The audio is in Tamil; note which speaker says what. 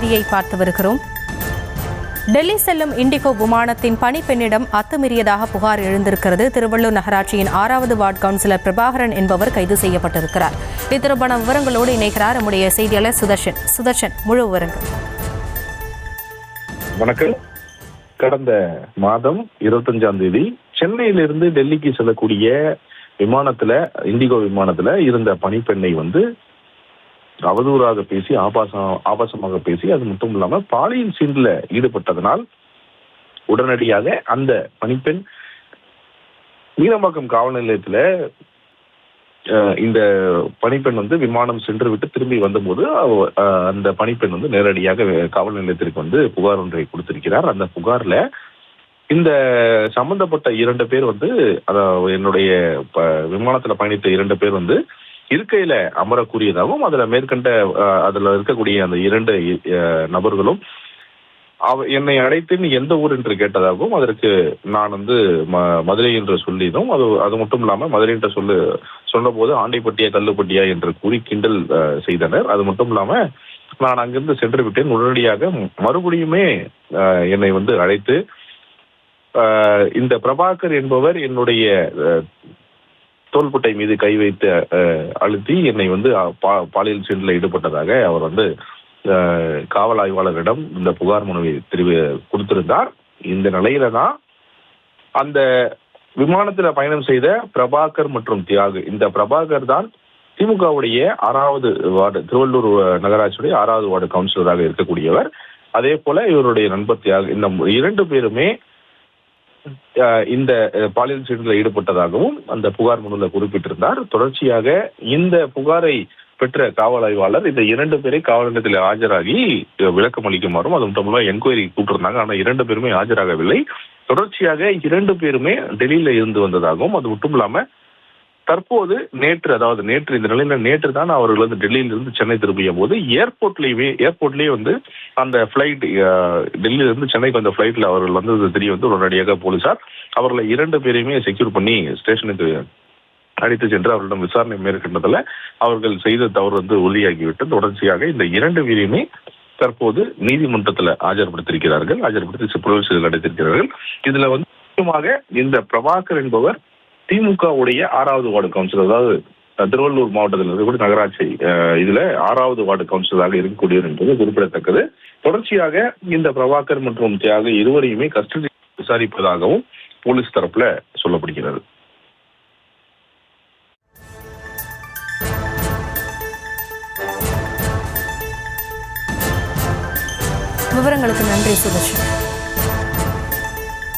Speaker 1: செய்தியை பார்த்து வருகிறோம். டெல்லி செல்லும் இண்டிகோ விமானத்தின் பணிப்பெண்ணிடம் அத்துமீறியதாக புகார் எழுந்திருக்கிறது. திருவள்ளூர் நகராட்சியின் 6வது வார்டு கவுன்சிலர் பிரபாகரன் என்பவர் கைது செய்யப்பட்டிருக்கிறார். இது தொடர்பான விவரங்களோடு இணைக்கிறார் நம்முடைய செய்தியாளர் சுதர்ஷன். சுதர்ஷன், முழு விவரங்கள்.
Speaker 2: வணக்கம். கடந்த மாதம் 25ஆம் தேதி சென்னையிலிருந்து டெல்லிக்கு செல்லக்கூடிய விமானத்துல, இண்டிகோ விமானத்துல இருந்த பணிப்பெண்ணை அவதூறாக பேசி, ஆபாசமாக பேசி, அது மட்டும் இல்லாம பாலியல் சீன்ல ஈடுபட்டதனால் உடனடியாக அந்த பணிப்பெண் மீனம்பாக்கம் காவல் நிலையத்துல இந்த பணிப்பெண் விமானம் சென்று விட்டு திரும்பி வந்தபோது அந்த பணிப்பெண் நேரடியாக காவல் நிலையத்திற்கு புகார் ஒன்றை கொடுத்திருக்கிறார். அந்த புகார்ல இந்த சம்பந்தப்பட்ட 2 பேர் என்னுடைய விமானத்துல பயணித்த 2 பேர் இருக்கையில அமரக்கூடியதாகவும், அதுல இருக்கக்கூடிய அந்த 2 நபர்களும் என்னை அழைத்து நீ எந்த ஊர் என்று கேட்டதாகவும், அதற்கு நான் மதுரை என்று சொல்லியதும், அது மட்டும் இல்லாம மதுரை என்று சொன்னபோது ஆண்டைப்பட்டியா கல்லுப்பட்டியா என்று கூறி கிண்டல் செய்தனர். அது மட்டும் இல்லாம நான் அங்கிருந்து சென்று விட்டேன். உடனடியாக மறுபடியுமே என்னை அழைத்து இந்த பிரபாகர் என்பவர் என்னுடைய தோள்பட்டை மீது கை வைத்து அழுத்தி என்னை பாலியல் சீண்டில் ஈடுபட்டதாக அவர் காவல் ஆய்வாளரிடம் இந்த புகார் மனுவை கொடுத்திருந்தார். இந்த நிலையில தான் அந்த விமானத்தில் பயணம் செய்த பிரபாகர் மற்றும் தியாகு, இந்த பிரபாகர் தான் திமுகவுடைய 6வது வார்டு, திருவள்ளூர் நகராட்சியுடைய 6வது வார்டு கவுன்சிலராக இருக்கக்கூடியவர். அதே போல இவருடைய நண்பர் தியாகு, இந்த 2 பேருமே இந்த பாலியல் சீண்டில் ஈடுபட்டதாகவும் அந்த புகார் மனுவில் குறிப்பிட்டிருந்தார். தொடர்ச்சியாக இந்த புகாரை பெற்ற காவல் ஆய்வாளர் இந்த 2 பேரை காவல் நிலையத்தில் ஆஜராகி விளக்கம் அளிக்குமாறும், அது மட்டும் இல்லாமல் என்கொயரி கூப்பிட்டிருந்தாங்க. ஆனால் 2 பேருமே ஆஜராகவில்லை. தொடர்ச்சியாக 2 பேருமே டெல்லியில இருந்து வந்ததாகவும், அது மட்டும் இல்லாம தற்போது நேற்று இந்த நிலையில நேற்று தான் அவர்கள் டெல்லியிலிருந்து சென்னை திரும்பிய போது ஏர்போர்ட்லயே அந்த பிளைட் டெல்லியில இருந்து சென்னைக்கு வந்த பிளைட்ல அவர்கள் தெரிய உடனடியாக போலீசார் அவர்களை 2 பேரையுமே செக்யூர் பண்ணி ஸ்டேஷனுக்கு அழைத்து சென்று அவர்களிடம் விசாரணை மேற்கொண்டதில் அவர்கள் செய்த தவறு உறுதியாகிவிட்டு தொடர்ச்சியாக இந்த 2 பேரையுமே தற்போது நீதிமன்றத்தில் ஆஜர்படுத்தி புலவர்கள் அடைத்திருக்கிறார்கள். இதுல முக்கியமாக இந்த பிரபாகர் என்பவர் திமுகவுடைய 6வது வார்டு கவுன்சிலர், அதாவது திருவள்ளூர் மாவட்டத்தில் இருக்கக்கூடிய நகராட்சி இதுல 6வது வார்டு கவுன்சிலராக இருக்கக்கூடியவர் என்பது குறிப்பிடத்தக்கது. தொடர்ச்சியாக இந்த பிரபாகர் மற்றும் தியாக இருவரையுமே கஸ்டடி விசாரிப்பதாகவும் போலீஸ் தரப்புல சொல்லப்படுகிறது.
Speaker 1: விவரங்களுக்கு நன்றி சுதர்ஷன்.